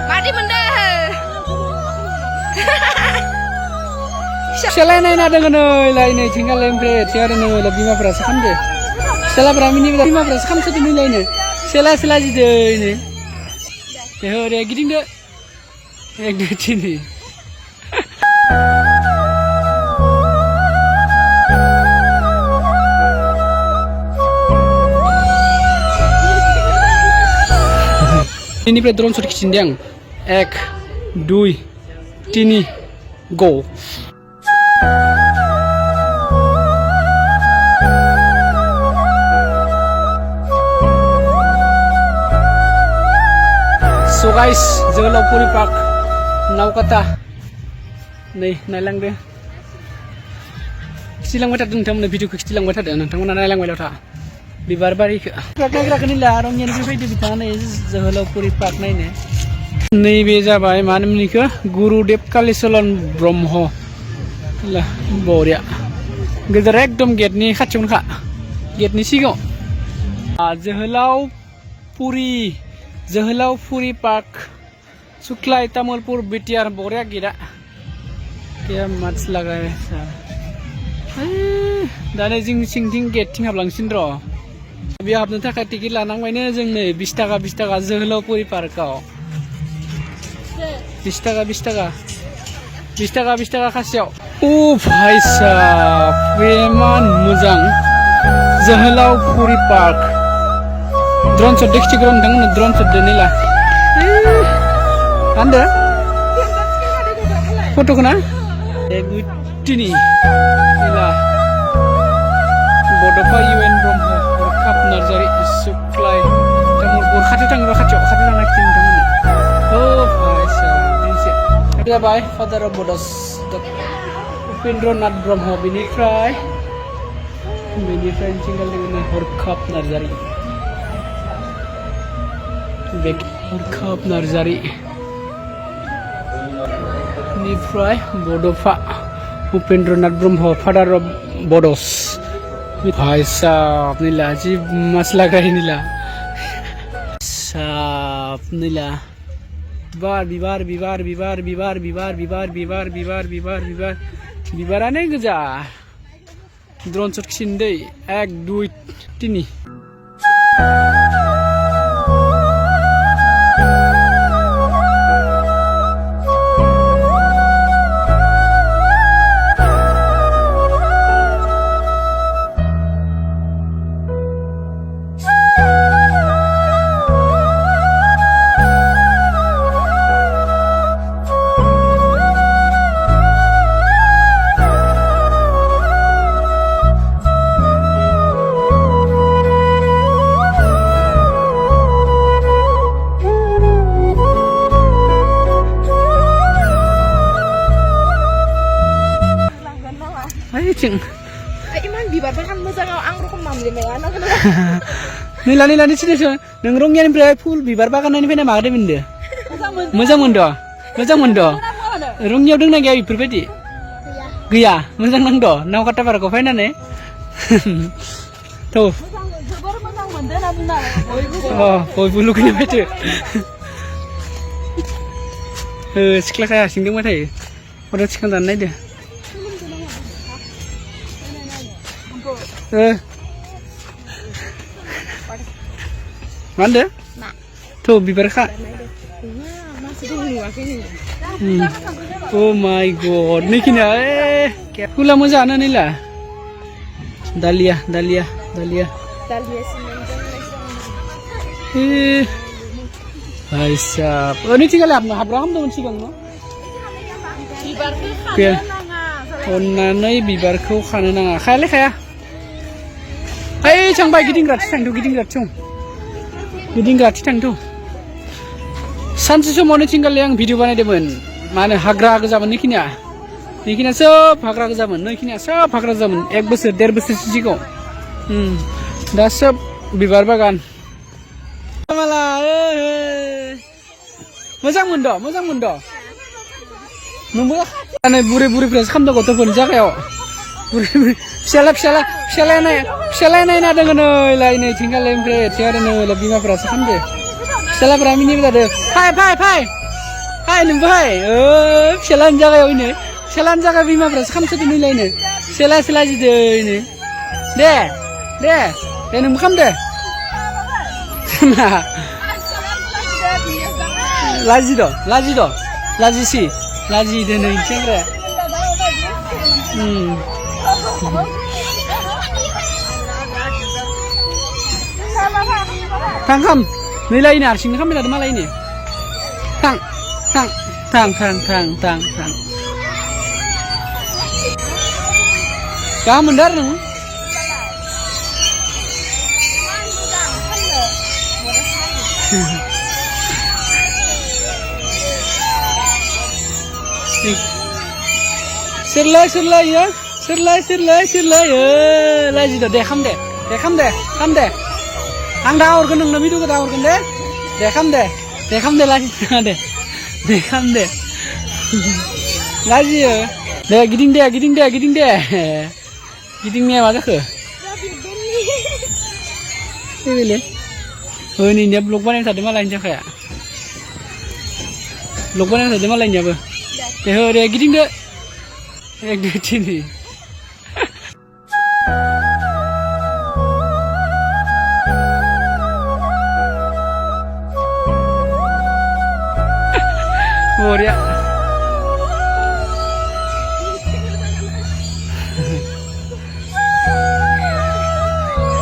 Mati benda. Selai naik nada ngono, lai nih tinggal lempret, siapa ngono lebih mah perasa kan deh. Selai berami nih lebih mah perasa kan satu nilai nih. Selai jadi ini. Teh dia gini deh. Yang di sini. Ini drone shot kecindang. 1, 2, 3, go. So guys, Jogolau Puri Park Naukata nih nailang deh. Silang wata dong temen video silang wata deh nang temen nailang wala ta. Bibar bari kira kini lah orang yang lebih di sana Jogolau Puri Park nih. Nih beja bay mana menikah Gurudev Kalisalan Brahmo lah boria. Gedar ekdom gate nih kacung kak. Gate nih sigo. Jogolau Puri Park Suklai Tamulpur BTR boria gira. Kaya mats laga sa. Dana jing sing gate ting hablangsìn ro. Biar habno थाखाय ticket लानां बायनो जों नै 20 टाका Jogolau Puri Parkआव 20 टाका खासेयाव भाई साहब बेमान मोजां Jogolau Puri Park drone shot dekstigram nang drone shot denila anda foto kana egutini nila Bodofa UN Brahmo Kap Narzari Suklai Tamulpur khati tang naktin tamun oh bhai sahab dia bhai father of Bodos Upendranath Brahmo binikrai tinggal dengan Kap Narzari Bek Kap Narzari Nifrai Bodofa Upendranath Brahmo father of Bodos भाई साहब नीला जी मसला कहीं नीला साहब नीला बिबार आने गजा drone shot खिंदे 1 2 3 Iman bibar kan moza ang rokom mamle me ana kana nila ni sini so nang rong yan pre full bibar bagan ni pena magade minde moza mondo rong yaw deng na gay pribadi gaya moza nang do naw kata par ko faina ne to oh boy bulu kini bete sikla kaya singdeng ma thai oda sikang dan nai de Mana? Tuh bibar kak. Oh my god, ni kini kula mo sana nila. Dahlia. Hai sab. Oh ni tinggal apa? Abraham tu mencigang no? bibar ke khana nanga Onanai bibar kau khana nanga. Kaya kaya. Hey, cang bay giding gratis tang tu. Giding gratis tang tu. Sanse समावनो tinggal yang video बानायदोंमोन माने हाग्रा गोजामोन निखिनिया सब हाग्रा गोजामोन नैखिनिया सब हाग्रा गोजामोन 1 बोसोर 1.5 बोसोर सिगाङाव दा सब बिबार बागान माला मोजां मोनद' नोंबो माने बुरै-बुरैफ्रासो खामदों गथ'फोरनि जागायाव बुरै फिसाला नायना दोङो नै tinggal lempret siapa नै बिमाफ्रासो खामदो फिसालाफ्रा मिनिबाय थादो फाय Hai nembay. Fisalan jagayaw ini. Fisalan jaga bimaफ्रासो खामसोदो नैलायनो. Fisaला fisaला Jido ini. Deh nemu kam deh. Nah. Laji sih. Laji deh nih cengkre. Tang kam. Nilai ini arsing kam ada malah ini. Tang. Kamu benar nung? Sirlai ya. Sirlai. Laji dah dekam deh. Ang dah organ nung nabi tu kita organ deh. Dekam deh laji deh. Dekam deh. Laji ya. Deh giding deh. Giding ni apa ke? Ini boleh. Oh ini dia blok mana yang tadi malah injak ya. Blok mana yang tadi malah injak apa? Deh giding deh. Deh sini. Moria.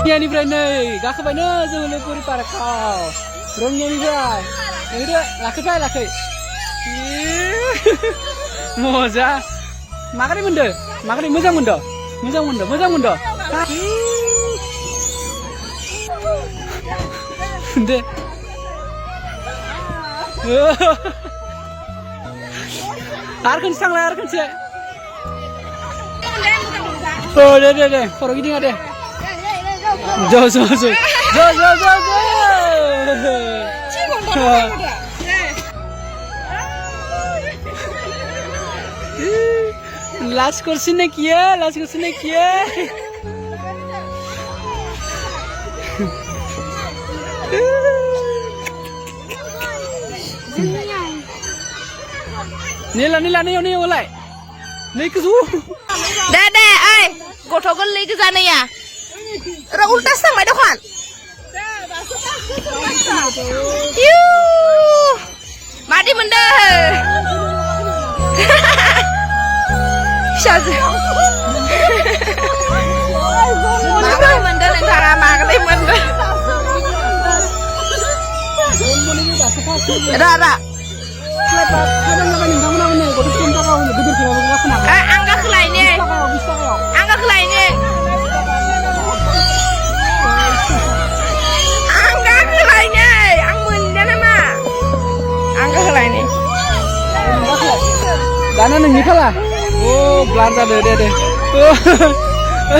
Ya ni friend nih, gak kebanyakan jangan puri parakau. Rongnya ni friend, ini dia lakai. Moja, makari muzang mundo. Deh. Arkan sih. Oh, deh. Poro gini ada. Jo. Last kursi ne kiya. Nila nih oleh. Nih kesu. Dede, gotho golley gojana ya. Ra ulta samai dokhan. Mati mendeh. Syaz. Mati mendeh lentara mati mendeh. Ra. Angga kelainnya. Ang munda nama. Angga kelainnya. Dana nih kalah. Oh, belanja deh. Oh,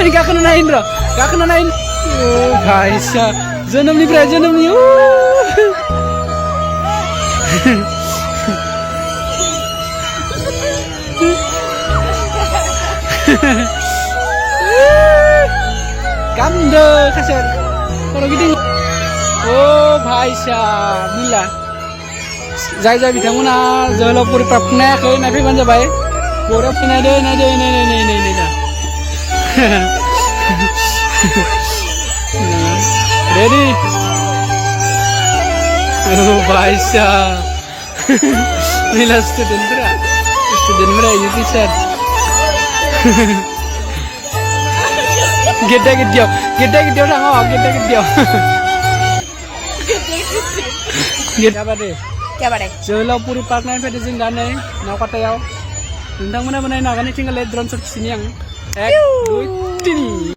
ini gak kena nain. Oh, guys, jenam nih. Kamdo kasar. Kalau gitu. Oh, Bhaisya, Mila. Jai bitamuna jalo puri prapna ke nafi banja bai. Pura pina deh. Ready? Oh, Bhaisya. Mila student bra you teacher. Gede sango, gede. Gede apa deh? Jauh puri park naik pada jenggan nih, nak kata yau. Tentang mana naga nih tinggal lihat drone shot sini yang, 1, 2, 3.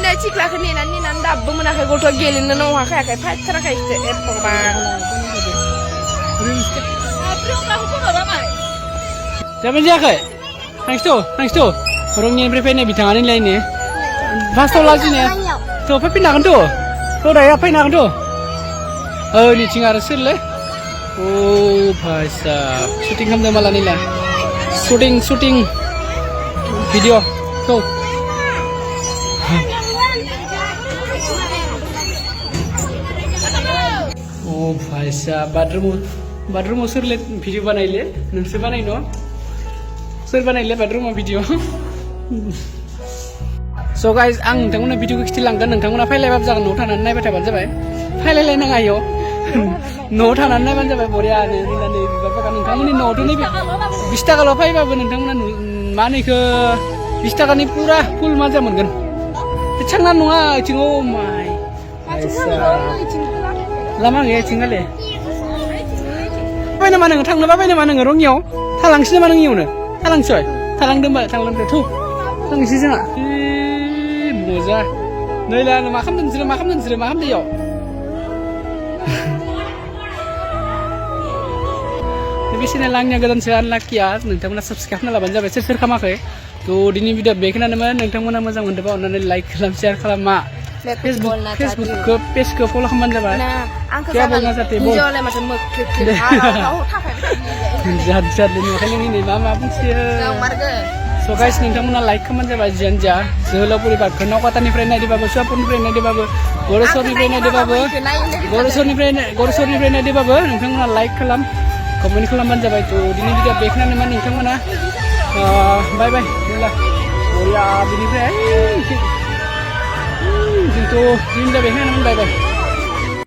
ना चिख्लाखौ नेनानै दाबो मोनाखै गथ' गेलेनो नहाखायाखै फायथाराखै एफाबां Jaman jakai? Thanks to. Orang ni berapa ni bitang ani lain ni? Pasal lagi ni. Tu apa pindah tu? Tu dah apa pindah tu? Oh ni cinggar hasil le. Oh bahasa. Shooting ham malah ni lah. Shooting video. Tu. Oh bahasa. Bedroom usir le video banai le. Nusir banai no. Sir banai le bedroom video. So guys, ang nontongan video ko kitilangan nontongan apa lebar jangan nota nanai baca baca bay. File lain nang ayo. Nota nanai baca bay boria ni nanti bapak kan nontongan ni nota ni bista kalau file bapak nontongan mana ke bista kan ni pura full macam mungkin. Cangnan nua cingo mai. Lama nggak cingale. Apa nama nang thang apa nama nang orang nyaw. Thalang sih nama nang nyaw ne. Thalang coy. Thalang demba thalang demba tu. Thalang sih sana. Moza. Nila makam dan makam dia. Tapi sini langnya gadan sean laki ya. Nentang mana subscribe nala banja beser share kama ke. Tu di ni video bekin nama nentang mana mazang mende ba onane like kalam share kalam ma. Facebook ke follow kaman jaba. Nah, angka Kya bolna sate bol. Jualnya macam mekik. Jad ni makanya ni mama pun sih. Yang marga. So guys, nintang mana like kaman jaba janja. Sehula puri bab kena kata ni friend di bab, siapa pun friend di bab. Gorosor ni friend di bab. Gorosor ni friend di bab. Nintang mana like kalam. Komen kalam jaba itu. Di ni video bekin nama nintang mana. Bye bye. Mula. Oh ya, bini friend. Itu, ini dah behind, bye bye.